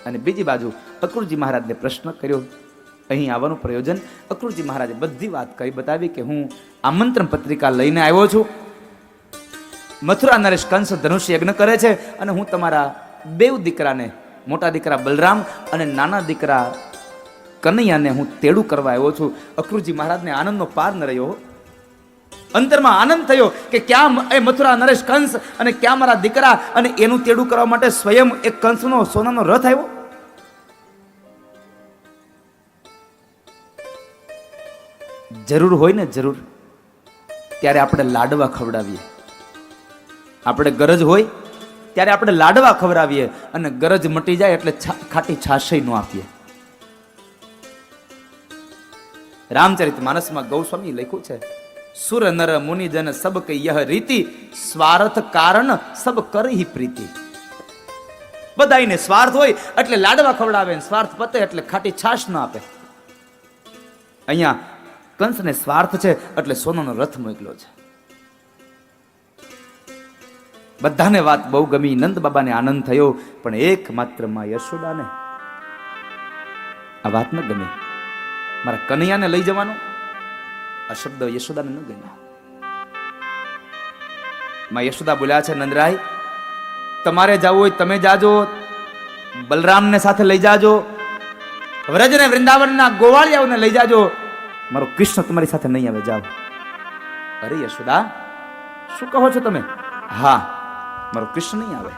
અને બીજી બાજુ અક્રૂરજી મહારાજને પ્રશ્ન કર્યો. અહીં આવવાનું પ્રયોજન, અક્રૂરજી મહારાજે બધી વાત કરી બતાવી કે હું આમંત્રણ પત્રિકા લઈને આવ્યો છું. મથુરા નરેશ કંસ ધનુષ્ય યજ્ઞ કરે છે અને હું તમારા બેવ દીકરાને, મોટા દીકરા બલરામ અને નાના દીકરા કનૈયાને હું તેડું કરવા આવ્યો છું. અક્રૂરજી મહારાજને આનંદનો પાર ન રહ્યો. અંતરમાં આનંદ થયો કે ક્યાં એ મથુરા નરેશ કંસ અને ક્યાં મારા દીકરા, અને એનું તેડું કરવા માટે સ્વયં એક કંસનો સોનાનો રથ આવ્યો. જરૂર હોય ને, જરૂર ત્યારે આપણે લાડવા ખવડાવીએ. આપણે ગરજ હોય ત્યારે આપણે લાડવા ખવડાવીએ અને ગરજ મટી જાય એટલે ખાટી છાશય ન આપીએ. રામચરિત માનસમાં ગૌસ્વામી લખ્યું છે, સુર નર મુનિ જન સબ કે યહ રીતિ, સ્વાર્થ કારણ સબ કરહી પ્રીતિ. બધાઈને સ્વાર્થ હોય એટલે લાડવા ખવડાવે, સ્વાર્થ પતે એટલે ખાટી છાશ ન આપે. અહીંયા કંસને સ્વાર્થ છે એટલે સોનાનો રથ મોકલ્યો છે. બધાને વાત બહુ ગમી, નંદ બાબાને આનંદ થયો, પણ એક માત્ર માં યશોદાને આ વાત ન ગમે. મારા કનૈયાને લઈ જવાનો આ શબ્દ યશોદાને ન ગમ્યા. માં યશોદા બોલ્યા છે, નંદરાય તમારે જવું હોય તમે જાજો, બલરામને સાથે લઈ જાજો, વ્રજ ને વૃંદાવનના ગોવાળિયાઓને લઈ જાજો, મારો કૃષ્ણ તમારી સાથે નહીં આવે, જાઓ. અરે યશોદા, શું કહો છો તમે? હા, મારો કૃષ્ણ નહીં આવે.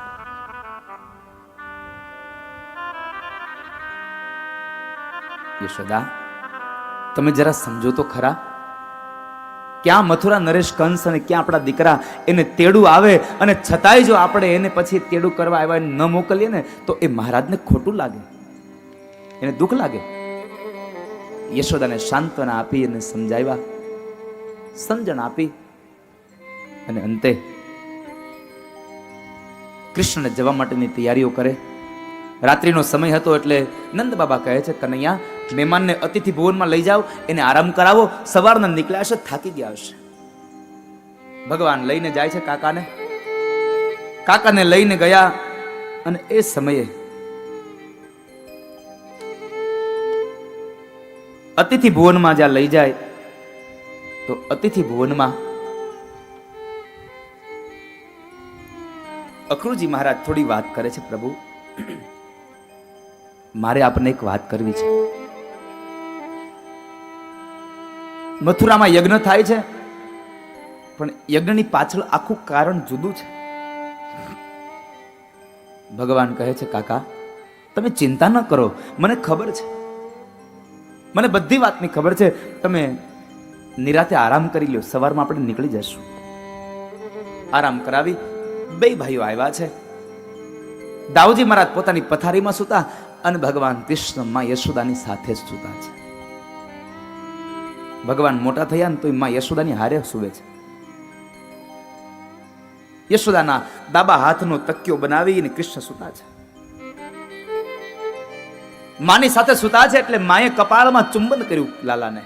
યશોદા, તમે જરા સમજો તો ખરા, ક્યાં મથુરા નરેશ કંસ અને ક્યાં આપણા દીકરા એને તેડું આવે, અને છતાંય જો આપણે એને પછી તેડું કરવા આવ્યા ન મોકલીએ ને તો એ મહારાજને ખોટું લાગે, એને દુઃખ લાગે. યશોદાને સાંત્વના આપી અને સમજાવ્યા, સમજણ આપી, અને અંતે કૃષ્ણને જવા માટેની તૈયારીઓ કરે. રાત્રિનો સમય હતો એટલે નંદ બાબા કહે છે, કનૈયા મહેમાનને અતિથિ ભવનમાં લઈ જાઓ, એને આરામ કરાવો, સવારના નીકળ્યા હશે, થાકી ગયા હશે. ભગવાન લઈને જાય છે કાકાને લઈને ગયા, અને એ સમયે અતિથિ ભુવનમાં જ્યાં લઈ જાય તો અતિથિ ભુવનમાં અક્રૂરજી મહારાજ થોડી વાત કરે છે. પ્રભુ, મારે આપને એક વાત કરવી છે. મથુરામાં યજ્ઞ થાય છે, પણ યજ્ઞની પાછળ આખું કારણ જુદું છે. ભગવાન કહે છે, કાકા તમે ચિંતા ન કરો, મને ખબર છે, મને બધી વાતની ખબર છે. તમે નિરાતે આરામ કરી લો, સવારમાં આપણે નીકળી જશું. આરામ કરાવી બે ભાઈઓ આવ્યા છે. દાઉજી મહારાજ પોતાની પથારીમાં સૂતા અને ભગવાન કૃષ્ણ માં યશોદાની સાથે જ સૂતા છે. ભગવાન મોટા થયા ને તો માં યશોદાની હારે સૂવે છે. યશોદાના ડાબા હાથનો તકિયો બનાવીને કૃષ્ણ સૂતા છે. માની સાથે સૂતા છે એટલે માએ કપાળમાં ચુંબન કર્યું લાલાને,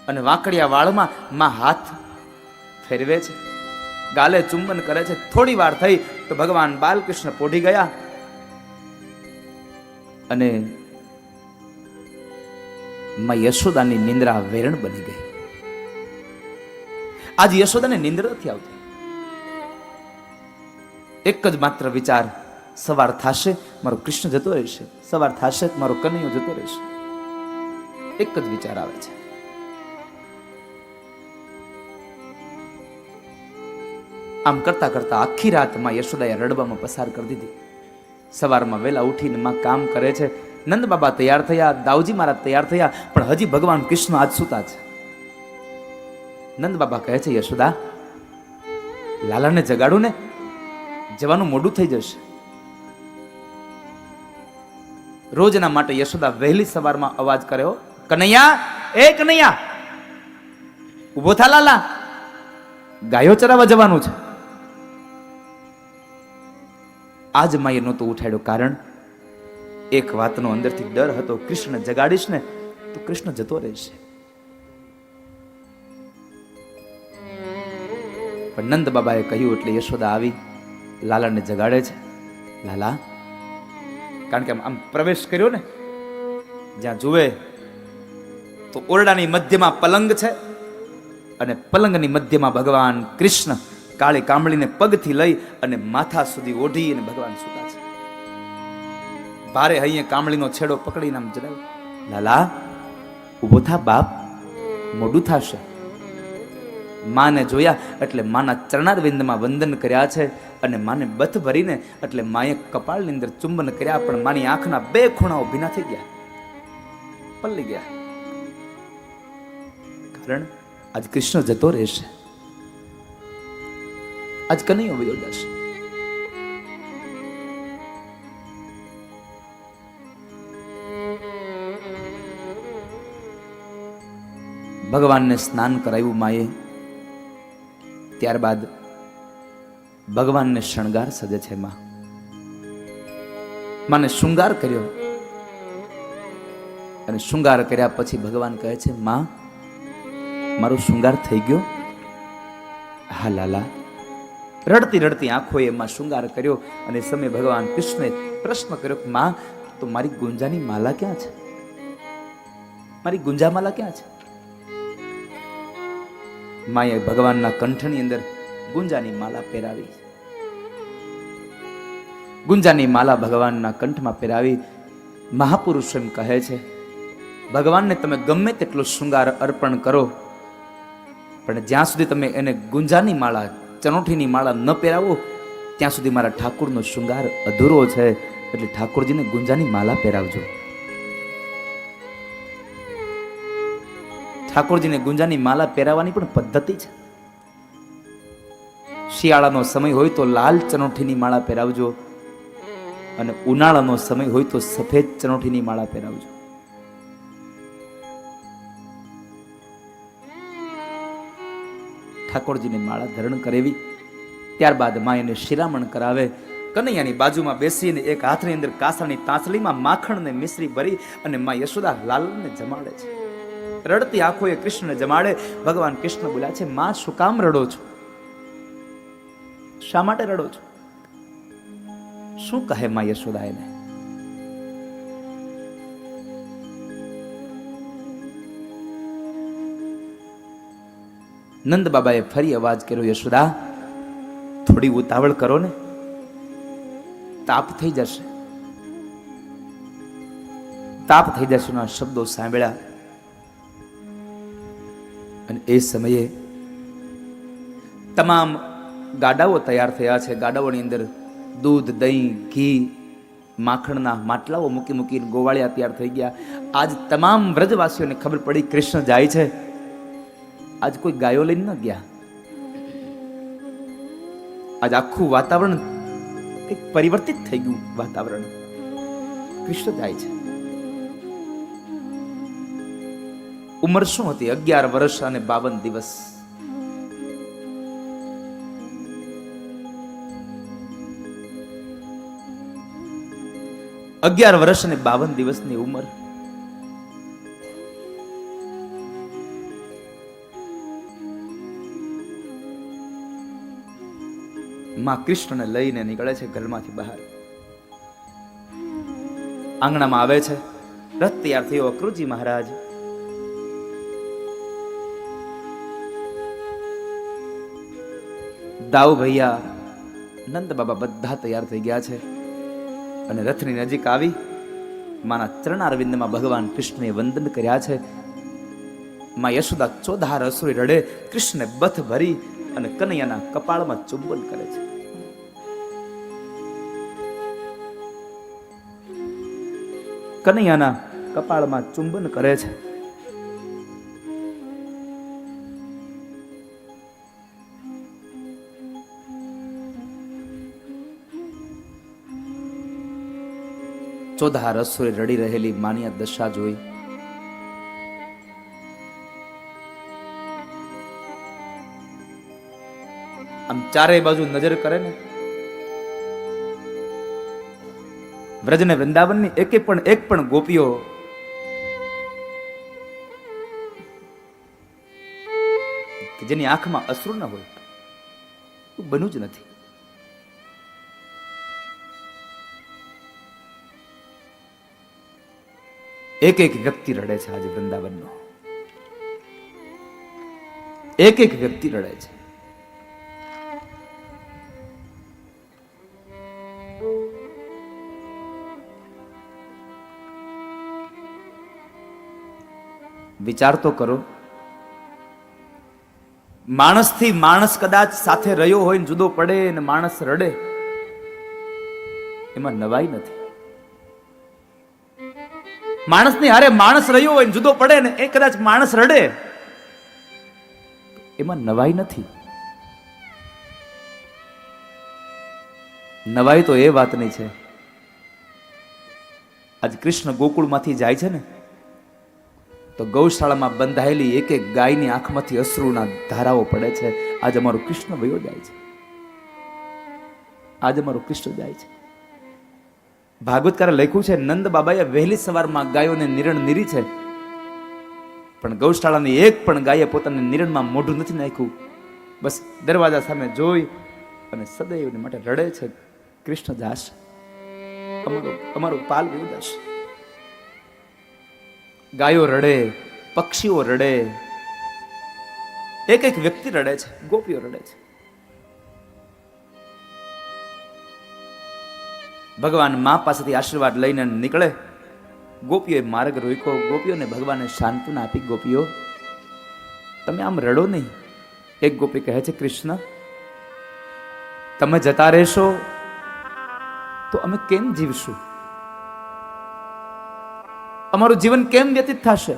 અને વાંકડિયા વાળમાં માં હાથ ફેરવે છે, ગાલે ચુંબન કરે છે. થોડી વાર થઈ તો ભગવાન બાલકૃષ્ણ પોઢી ગયા અને માં યશોદાની નિંદ્રા વેરણ બની ગઈ. આજ યશોદાને નિંદ્ર નથી આવતી. એક જ માત્ર વિચાર, સવાર થશે મારો કૃષ્ણ જતો રહેશે, સવાર થશે મારો કનૈયો જતો રહેશે. એક જ વિચાર આવે છે. આમ કરતા કરતા આખી રાત માં યશોદાએ રડવામાં પસાર કરી દીધી. સવારમાં વહેલા ઉઠીને માં કામ કરે છે. નંદ બાબા તૈયાર થયા, દાઉજી મહારાજ તૈયાર થયા, પણ હજી ભગવાન કૃષ્ણ આજ સૂતા છે. નંદ બાબા કહે છે, યશોદા લાલાને જગાડું ને, જવાનું મોડું થઈ જશે. રોજના માટે યશોદા વહેલી સવારમાં અવાજ કર્યો, કનૈયા, એ કનૈયા, ઉભો થા લાલા, ગાયો ચરાવવા જવાનું છે. આજ માએ નહોતો ઉઠાડ્યો, કારણ એક વાતનો અંદરથી ડર હતો, કૃષ્ણ જગાડીશ ને તો કૃષ્ણ જતો રહેશે. પણ નંદ બાબાએ કહ્યું એટલે યશોદા આવી લાલાને જગાડે છે. લાલા, કારણ કે આમ પ્રવેશ કર્યો ને, જ્યાં જુએ તો ઓરડાની મધ્યમાં પલંગ છે અને પલંગની મધ્યમાં ભગવાન કૃષ્ણ કાળી કામળીને પગથી લઈ અને માથા સુધી ઓઢી અને ભગવાન સુતા છે. ભારે હૈયે કામળીનો છેડો પકડીને આમ જણાવ્યું, લાલા ઉભો થા બાપ, મોડું થશે. માને જોયા એટલે માના ચરણારવિંદમાં વંદન કર્યા છે અને માને બથ ભરીને એટલે માએ કપાળની અંદર ચુંબન કર્યા, પણ માની આંખના બે ખૂણાઓ ભીના થઈ ગયા, પલ્લી ગયા. કારણ આજ કૃષ્ણ જતો રહેશે, આજ કનૈયો વયો જશે. ભગવાનને સ્નાન કરાવ્યું માએ, ત્યારબાદ ભગવાનને શણગાર સજે છે. માને શૃંગાર કર્યો અને શૃંગાર કર્યા પછી ભગવાન કહે છે, માં મારો શૃંગાર થઈ ગયો? હા લાલા. રડતી રડતી આંખોએ એમાં શૃંગાર કર્યો અને સમય ભગવાન કૃષ્ણે પ્રશ્ન કર્યો, માં તો મારી ગુંજાની માલા ક્યાં છે? મારી ગુંજા માલા ક્યાં છે? માએ ભગવાનના કંઠની અંદર ગુંજાની માલા પહેરાવી. ગુંજાની માલા ભગવાનના કંઠમાં પહેરાવી. મહાપુરુષ એમ કહે છે, ભગવાનને તમે ગમે તેટલો શૃંગાર અર્પણ કરો, પણ જ્યાં સુધી તમે એને ગુંજાની માળા, ચનોઠીની માળા ન પહેરાવો ત્યાં સુધી મારા ઠાકોરનો શૃંગાર અધૂરો છે. એટલે ઠાકોરજીને ગુંજાની માલા પહેરાવજો. ઠાકોરજીને ગુંજાની માલા પહેરાવવાની પણ પદ્ધતિ છે. શિયાળાનો સમય હોય તો લાલ ચનોઠીની માળા પહેરાવજો અને ઉનાળાનો સમય હોય તો સફેદ ચનોઠીની માળા પહેરાવજો. ઠાકોરજીને માળા ધારણ કરેવી. ત્યારબાદ મા એને શિરામણ કરાવે. કનૈયાની બાજુમાં બેસીને એક હાથની અંદર કાસાની તાંસલીમાં માખણ ને મિશ્રી ભરી અને મા યશોદા લાલને જમાડે છે. રડતી આંખોએ કૃષ્ણને જમાડે. ભગવાન કૃષ્ણ બોલ્યા છે, માં શું કામ રડો છો? શા માટે રડો છો? શું કહે મા યશોદા એને? નંદ બાબાએ ફરી અવાજ કર્યો, યશોદા થોડી ઉતાવળ કરો ને, તાપ થઈ જશે, તાપ થઈ જશે ના શબ્દો સાંભળ્યા. અને એ સમયે તમામ ગાડાઓ તૈયાર થયા છે. ગાડાઓની અંદર દૂધ, દહીં, ઘી, માખણના માટલાઓ મૂકી મૂકીને ગોવાળિયા તૈયાર થઈ ગયા. આજ તમામ વ્રજવાસીઓને ખબર પડી કૃષ્ણ જાય છે. આજ કોઈ ગાયો લઈને ન ગયા. આજ આખું વાતાવરણ એક પરિવર્તિત થઈ ગયું. વાતાવરણ કૃષ્ણ જાય છે. ઉંમર શું હતી? 11 વર્ષ અને 52 દિવસ. અગિયાર વર્ષ અને 52 દિવસની ઉંમર. માં કૃષ્ણને લઈને નીકળે છે ઘરમાંથી બહાર. આંગણામાં આવે છે. રથ તૈયાર થયો. અક્રૂરજી મહારાજ દાઉ ભૈયા, નંદ બાબા બધા તૈયાર થઈ ગયા છે અને રથની નજીક આવી માના ચરણારવિંદમાં ભગવાન કૃષ્ણએ વંદન કર્યા છે. માં યશોદા ચોધાર અસુરી રડે. કૃષ્ણને બથ ભરી અને કનૈયાના કપાળમાં ચુંબન કરે છે. કનૈયાના કપાળમાં ચુંબન કરે છે. ચોધાર અસુરે રડી રહેલી માની આ દશા જોઈ આમ ચારે બાજુ નજર કરે ને, વ્રજ ને વૃંદાવનની એક પણ ગોપીઓ જેની આંખમાં અશ્રુ ન હોય એવું બન્યું જ નથી. એક એક વ્યક્તિ રડે છે આજે વૃંદાવનનો, એક એક વ્યક્તિ રડે છે. વિચાર તો કરો, માણસથી માણસ કદાચ સાથે રહ્યો હોય ને જુદો પડે ને માણસ રડે, એમાં નવાઈ નથી. માણસની હારે માણસ રહ્યો હોય ને જુદો પડે ને એ કદાચ માણસ રડે, એમાં નવાઈ નથી. નવાઈ તો એ વાતની છે, આજ કૃષ્ણ ગોકુળમાંથી જાય છે ને તો ગૌશાળામાં બંધાયેલી એક એક ગાયની આંખમાંથી અશ્રુના ધારાઓ પડે છે. આજ અમારું કૃષ્ણ વયો જાય છે, આજ અમારું કૃષ્ણ જાય છે. ભાગવતકારે લખ્યું છે, નંદ બાબાએ વહેલી સવારમાં ગાયોને નિરણ નીરી છે, પણ ગૌશાળાની એક પણ ગાયે પોતાના નિરણમાં મોઢું નથી નાખ્યું. બસ દરવાજા સામે જોઈ અને સદૈવ માટે રડે છે, કૃષ્ણ જાશે, અમારું પાલ વયો જશે. ગાયો રડે, પક્ષીઓ રડે, એક એક વ્યક્તિ રડે છે, ગોપીઓ રડે છે. ભગવાન મા પાસેથી આશીર્વાદ લઈને નીકળે, ગોપીઓએ માર્ગ રોક્યો. ગોપીઓને ભગવાને સાંત્વના આપી, ગોપીઓ તમે આમ રડો નહીં. એક ગોપી કહે છે, કૃષ્ણ તમે જતા રહેશો તો અમે કેમ જીવશું? અમારું જીવન કેમ વ્યતીત થશે?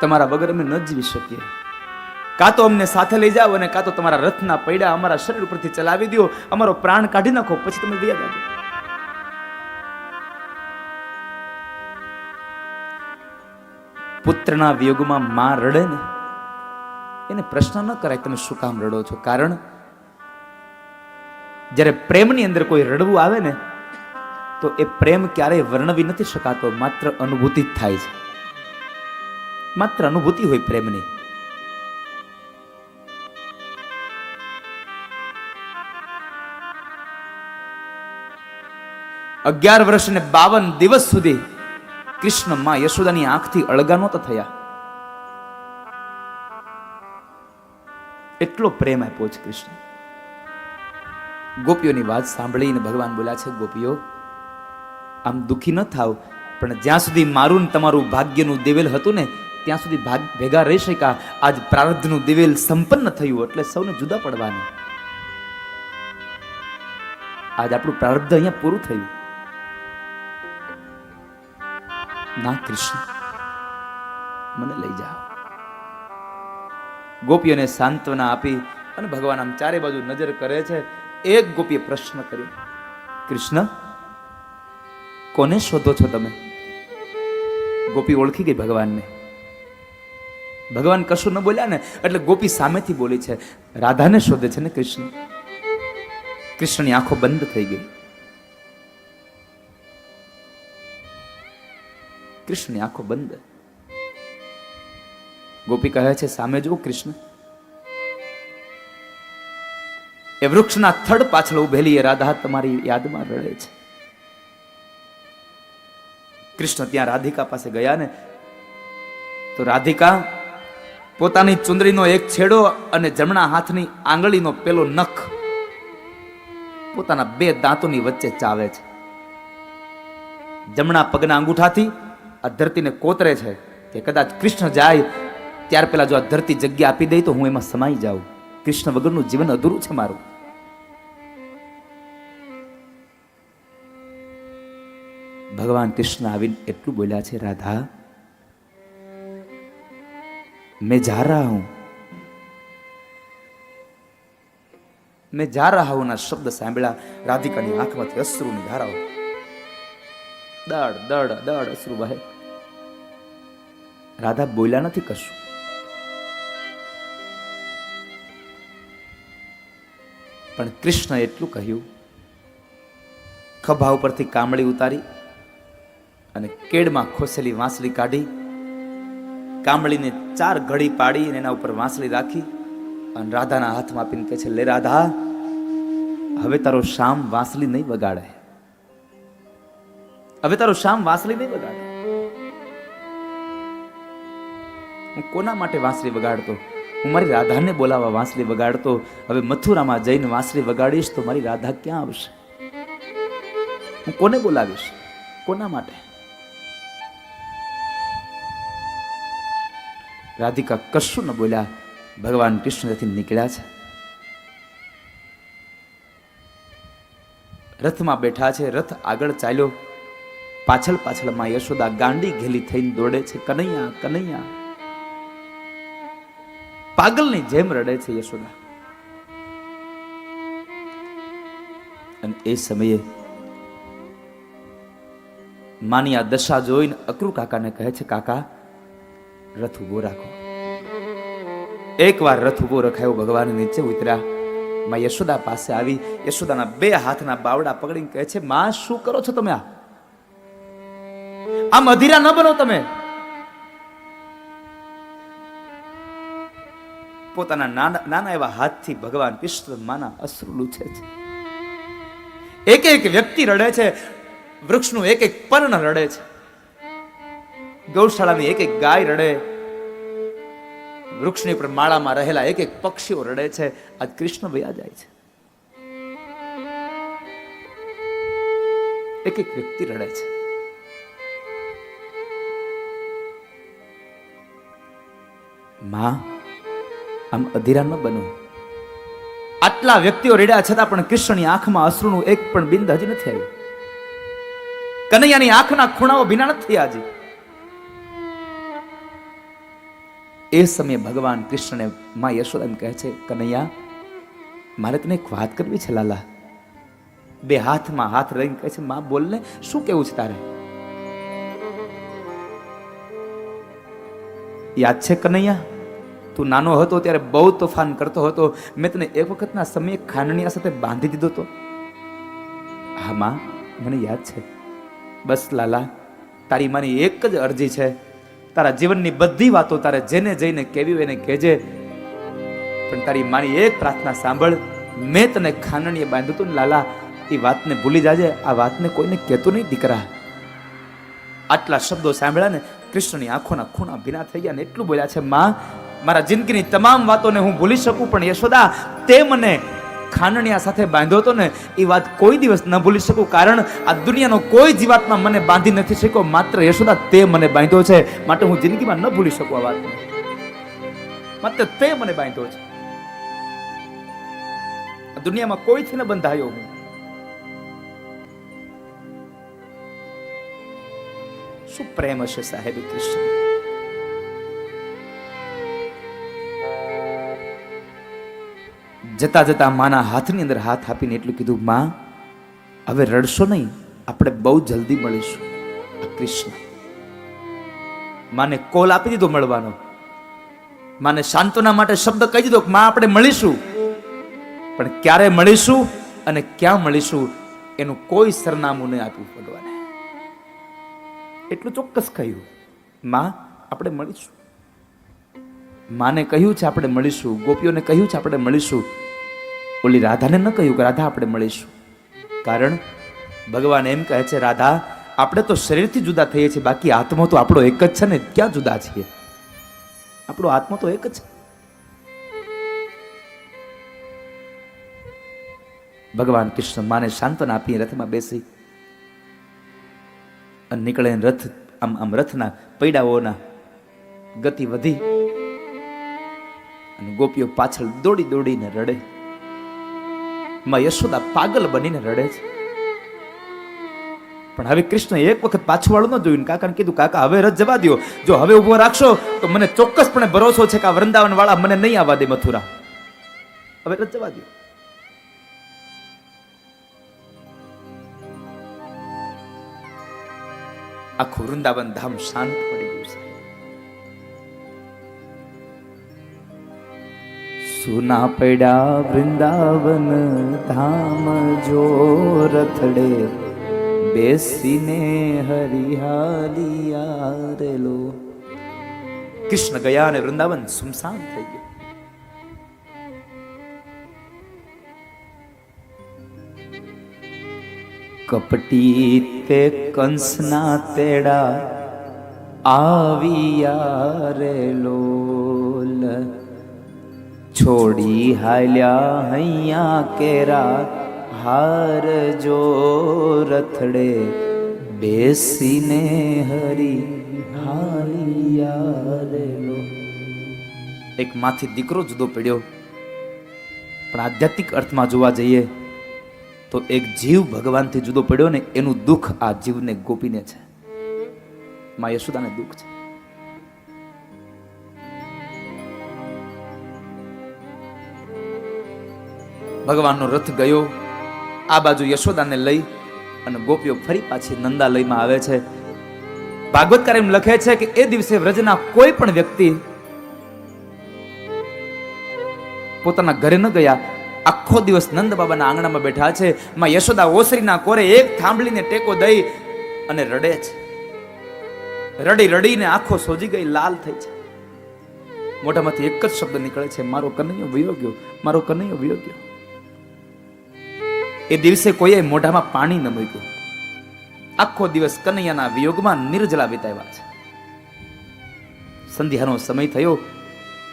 તમારા વગર અમે ન જીવી શકીએ. કાં તો અમને સાથે લઈ જાઓ અને કાં તો તમારા રથના પૈડા અમારા શરીર ઉપરથી ચલાવી દો, અમારો પ્રાણ કાઢી નાખો, પછી તમે વ્યા જાજો. પુત્રના વિયોગમાં માં રડે ને એને પ્રશ્ન ન કરાય તમે શું કામ રડો છો. કારણ જ્યારે પ્રેમની અંદર કોઈ રડવું આવે ને તો એ પ્રેમ ક્યારેય વર્ણવી નથી શકાતો, માત્ર અનુભૂતિ જ થાય છે. માત્ર અનુભૂતિ હોય પ્રેમની. અગિયાર વર્ષ ને 52 દિવસ સુધી કૃષ્ણ માં યશોદાની આંખથી અળગા નહોતા થયા. એટલો પ્રેમ આપ્યો છે કૃષ્ણ. ગોપીઓની વાત સાંભળીને ભગવાન બોલ્યા છે, ગોપીઓ આમ દુખી ન થાવ, પણ જ્યાં સુધી મારું ને તમારું ભાગ્યનું દિવેલ હતું ને ત્યાં સુધી ભેગા રહી શક્યા. આજ પ્રારબ્ધનું દિવેલ સંપન્ન થયું એટલે સૌને જુદા પડવાનું. આજ આપણું પ્રારબ્ધ અહીંયા પૂરું થયું. ના કૃષ્ણ મને લઈ જાઓ. ગોપીઓને સાંત્વના આપી અને ભગવાન આમ ચારે બાજુ નજર કરે છે. એક ગોપીએ પ્રશ્ન કર્યો, કૃષ્ણ કોને શોધો છો તમે? ગોપી ઓળખી ગઈ ભગવાનને. ભગવાન કશું ન બોલ્યા ને એટલે ગોપી સામેથી બોલી છે, રાધાને શોધે છે ને કૃષ્ણ. કૃષ્ણની આંખો બંધ થઈ ગઈ. કૃષ્ણની આંખો બંધ. ગોપી કહે છે, સામે જુઓ કૃષ્ણ. એ વૃક્ષના થડ પાછળ ઉભેલી એ રાધા તમારી યાદમાં રડે છે. કૃષ્ણ ત્યાં રાધિકા પાસે ગયા ને તો રાધિકા પોતાની ચુંદડીનો એક છેડો અને જમણા હાથની આંગળીનો પેલો નખ પોતાના 2 દાંતોની વચ્ચે ચાવે છે. જમણા પગના અંગૂઠાથી આ ધરતીને કોતરે છે કે કદાચ કૃષ્ણ જાય ત્યાર પહેલા જો આ ધરતી જગ્યા આપી દે તો હું એમાં સમાઈ જાઉં. કૃષ્ણ વગરનું જીવન અધૂરું છે મારું. ભગવાન કૃષ્ણ આવીને એટલું બોલ્યા છે, રાધા मैं जा रहा हूं, मैं जा रहा हूं ના શબ્દ સાંભળ્યા રાધિકાની આંખમાંથી અશ્રુની ધારાઓ દડ દડ દડ અશ્રુ વહે. રાધા બોલ્યા નથી કશું. પણ કૃષ્ણ એટલું કહ્યું, ખભા ઉપરથી કામળી ઉતારી અને કેડમાં ખોસેલી વાંસળી કાઢી, કામળીને 4 ઘડી પાડી અને એના ઉપર વાંસળી રાખી અને રાધાના હાથમાં આપીને કહે છે, લે રાધા હવે તારો શ્યામ વાંસળી નહીં વગાડે, હવે તારો શ્યામ વાંસળી નહીં વગાડે. હું કોના માટે વાંસળી વગાડતો? હું મારી રાધાને બોલાવવા વાંસળી વગાડતો. હવે મથુરામાં જઈને વાંસળી વગાડીશ તો મારી રાધા ક્યાં આવશે? હું કોને બોલાવીશ? કોના માટે? રાધિકા કશું ન બોલ્યા. ભગવાન કૃષ્ણથી નીકળ્યા છે, રથમાં બેઠા છે. રથ આગળ ચાલ્યો, પાછળ પાછળમાં યશોદા ગાંડી ઘેલી થઈને દોડે છે. કનૈયા કનૈયા, પાગલની જેમ રડે છે યશોદા. અને એ સમયે માની આ દશા જોઈને અક્રૂ કાકાને કહે છે, કાકા રથ ઉભો રાખો. એકવાર રથ ઉભો રખાયો, ભગવાન નીચે ઉતર્યા. માં યશોદા પાસે આવી, યશોદાના બે હાથના બાવડા પકડીને કહે છે, માં શું કરો છો તમે? આમ અધીરા ન બનો તમે. પોતાના નાના એવા હાથથી ભગવાન કૃષ્ણ માના અશ્રુ લૂછે છે. એક એક વ્યક્તિ રડે છે, વૃક્ષનું એક એક પર્ણ રડે છે, ગૌશાળાની એક એક ગાય રડે, વૃક્ષની પર માળામાં રહેલા એક એક પક્ષીઓ રડે છે. આજ કૃષ્ણ વયા જાય છે, એક એક વ્યક્તિ રડે છે. માં આમ અધીરા ન બનો. આટલા વ્યક્તિઓ રડ્યા છતાં પણ કૃષ્ણની આંખમાં અશ્રુનું એક પણ બિંદ હજી નથી આવ્યું. કનૈયાની આંખના ખૂણાઓ ભીના નથી થયા હજી. એ સમયે ભગવાન કૃષ્ણને માં યશોદા કહે છે, કનૈયા મારે તને એક વાત કરવી છે લાલા. બે હાથમાં હાથ રહીને કહે છે, માં બોલને, શું કેવું છે તારે? યાદ છે કનૈયા, તું નાનો હતો ત્યારે બહુ તોફાન કરતો હતો. મેં તને એક વખતના સમયે ખાંડણીયા સાથે બાંધી દીધો હતો. હા માં, મને યાદ છે. બસ લાલા, તારી મારી એક જ અરજી છે, તારા જીવનની બધી વાતો તારે જેને જઈને કેવી હોય એને કહેજે, પણ તારી મારી એક પ્રાર્થના સાંભળ. મેં તને ખાંડણીએ બાંધ્યું હતું ને લાલા, એ વાતને ભૂલી જાજે. આ વાતને કોઈને કહેતો નહીં દીકરા. આટલા શબ્દો સાંભળ્યા ને કૃષ્ણની આંખોના ખૂણા ભીના થઈ ગયા ને એટલું બોલ્યા છે, માં મારા જિંદગીની તમામ વાતોને હું ભૂલી શકું, પણ યશોદા તે મને ખાંડણીયા સાથે બાંધ્યો હતો ને એ વાત કોઈ દિવસ ન ભૂલી શકું. કારણ આ દુનિયાનો કોઈ જીવાત્મા મને બાંધી નથી શક્યો, માત્ર યશોદા તે મને બાંધ્યો છે. માટે હું જિંદગીમાં ન ભૂલી શકું આ વાત. માત્ર તે મને બાંધ્યો છે. આ દુનિયામાં કોઈથી ન બંધાયો હું. શું પ્રેમ હશે સાહેબ કૃષ્ણ. જતા જતા માના હાથની અંદર હાથ આપીને એટલું કીધું, માં હવે રડશો નહીં, આપણે બહુ જલ્દી મળીશું. આ કૃષ્ણ માને કોલ આપી દીધો મળવાનો. માને સાંત્વના માટે શબ્દ કહી દીધો કે માં આપણે મળીશું, પણ ક્યારે મળીશું અને ક્યાં મળીશું એનું કોઈ સરનામું નહીં આપ્યું ભગવાને. એટલું ચોક્કસ કહ્યું, માં આપણે મળીશું. માને કહ્યું છે આપણે મળીશું, ગોપીઓને કહ્યું છે આપણે મળીશું. ઓલી રાધાને ન કહ્યું કે રાધા આપણે મળીશું. કારણ ભગવાન એમ કહે છે, રાધા આપણે તો શરીરથી જુદા થઈએ છીએ, બાકી આત્મા તો આપણો એક જ છે ને, ક્યાં જુદા છીએ? આપણો આત્મા તો એક જ છે. ભગવાન કૃષ્ણ માને સાંત્વના આપી રથમાં બેસી અને નીકળે. રથ આમ રથના પૈડાઓના ગતિ વધી અને ગોપીઓ પાછળ દોડી દોડીને રડે. માં યશોદા પાગલ બનીને રડે છે. પણ હવે કૃષ્ણ એક વખત પાછું વાળું ન જોયું. કાકાને કીધું, કાકા હવે રથ જવા દો, જો હવે ઉભો રાખશો તો મને ચોક્કસપણે ભરોસો છે કે આ વૃંદાવન વાળા મને નહીં આવવા દે મથુરા. હવે રથ જવા દો. આખું વૃંદાવન ધામ શાંત પડી ગયું છે. સુના પડ્યા વૃંદાવન ધામ જો રથડે બેસીને હરિહાલિયા રેલો. કૃષ્ણ ગયા અને વૃંદાવન સુમસાન થઈ ગયું. કપટી તે કંસના તેડા આવ્યા રે લોલ, છોડી હાલ્યા હૈયા કેરા હાર જો રથડે, બેસીને હરી હાલિયા રે લોલ. એક માથી દીકરો જુદો પડ્યો, પણ આધ્યાત્મિક અર્થમાં જોવા જઈએ તો એક જીવ ભગવાનથી જુદો પડ્યો ને એનું દુઃખ આ જીવને ગોપીને છે, માં યશોદાને દુઃખ છે. ભગવાનનો રથ ગયો, આ બાજુ યશોદાને લઈ અને ગોપીઓ ફરી પાછી નંદાલયમાં આવે છે. ભાગવતકાર એમ લખે છે કે એ દિવસે વ્રજના કોઈ પણ વ્યક્તિ પોતાના ઘરે ન ગયા, આખો દિવસ નંદ બાબાના આંગણામાં બેઠા છે. માં યશોદા ઓસરીના કોરે એક થાંભલીને ટેકો દઈ અને રડે છે. રડી રડીને આંખો સોજી ગઈ, લાલ થઈ છે. મોઢામાંથી એક જ શબ્દ નીકળે છે, મારો કનૈયો વયો ગયો, મારો કનૈયો વયો ગયો. એ દિવસે કોઈએ મોઢામાં પાણી ન મૂક્યું. આખો દિવસ કનૈયાના વિયોગમાં નિર્જલા વિતાવ્યા છે. સંધ્યાનો સમય થયો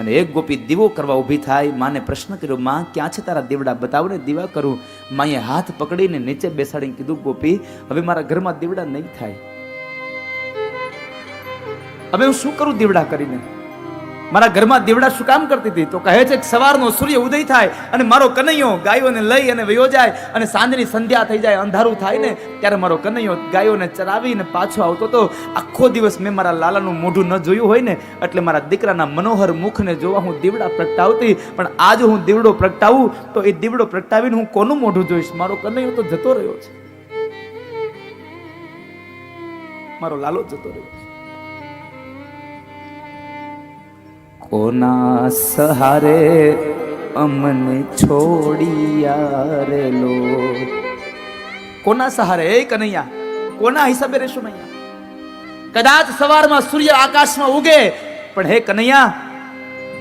અને એક ગોપી દીવો કરવા ઊભી થાય. માને પ્રશ્ન કર્યો, માં ક્યાં છે તારા દીવડા, બતાવને દીવા કરું. માએ હાથ પકડીને નીચે બેસાડીને કીધું, ગોપી હવે મારા ઘરમાં દીવડા નહીં થાય, હવે હું શું કરું દીવડા કરીને? મારા ઘરમાં દીવડા શું કામ કરતી હતી? તો કહે છે કે સવારનો સૂર્ય ઉદય થાય અને મારો કનૈયો ગાયોને લઈ અને વયો જાય, અને સાંજની સંધ્યા થઈ જાય, અંધારું થાય ને ત્યારે મારો કનૈયો ગાયોને ચરાવીને પાછો આવતો તો. આખો દિવસ મેં મારા લાલાનું મોઢું ન જોયું હોય ને એટલે મારા દીકરાના મનોહર મુખને જોવા હું દીવડા પ્રગટાવતી, પણ આજ હું દીવડો પ્રગટાવું તો એ દીવડો પ્રગટાવીને હું કોનું મોઢું જોઈશ? મારો કનૈયો તો જતો રહ્યો છે, મારો લાલો જતો રહ્યો છે. કોના સહારે અમને છોડિયા રે લો, કોના સહારે? એ કનૈયા, કોના હિસાબે રહેશું નૈયા? કદાચ સવારમાં સૂર્ય આકાશમાં ઉગે, પણ હે કનૈયા,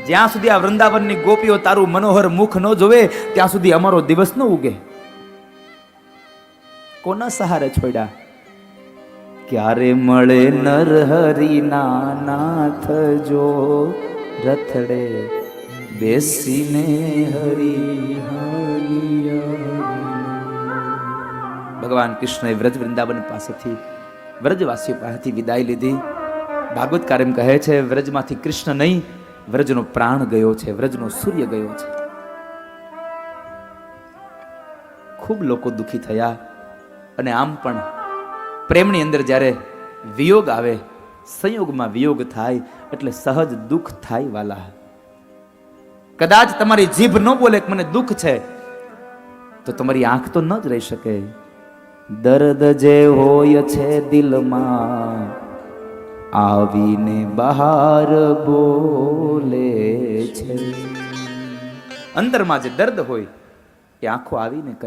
જ્યાં સુધી આ વૃંદાવનની ગોપીઓ તારું મનોહર મુખ ન જોવે ત્યાં સુધી અમારો દિવસ ન ઉગે. કોના સહારે છોડ્યા? ક્યારે મળે નરહરિના નાથ જો રથડે, બેસીને હરી હાલિયા. ભગવાન કૃષ્ણએ વ્રજ વૃંદાવન પાસેથી, વ્રજવાસીઓ પાસેથી વિદાય લીધી. ભાગવતકાર એમ કહે છે, વ્રજમાંથી કૃષ્ણ નહીં, વ્રજનો પ્રાણ ગયો છે, વ્રજનો સૂર્ય ગયો છે. ખૂબ લોકો દુખી થયા. અને આમ પણ પ્રેમની અંદર જ્યારે વિયોગ આવે, સંયોગમાં વિયોગ થાય એટલે સહજ દુઃખ થાય વાલા. કદાચ તમારી જીભ ન બોલે કે મને દુઃખ છે, તો તમારી આંખ તો ન જ રહી શકે. દર્દ જે હોય છે દિલમાં આવીને બહાર બોલે છે. અંદરમાં જે દર્દ હોય એ આંખો આવીને કહે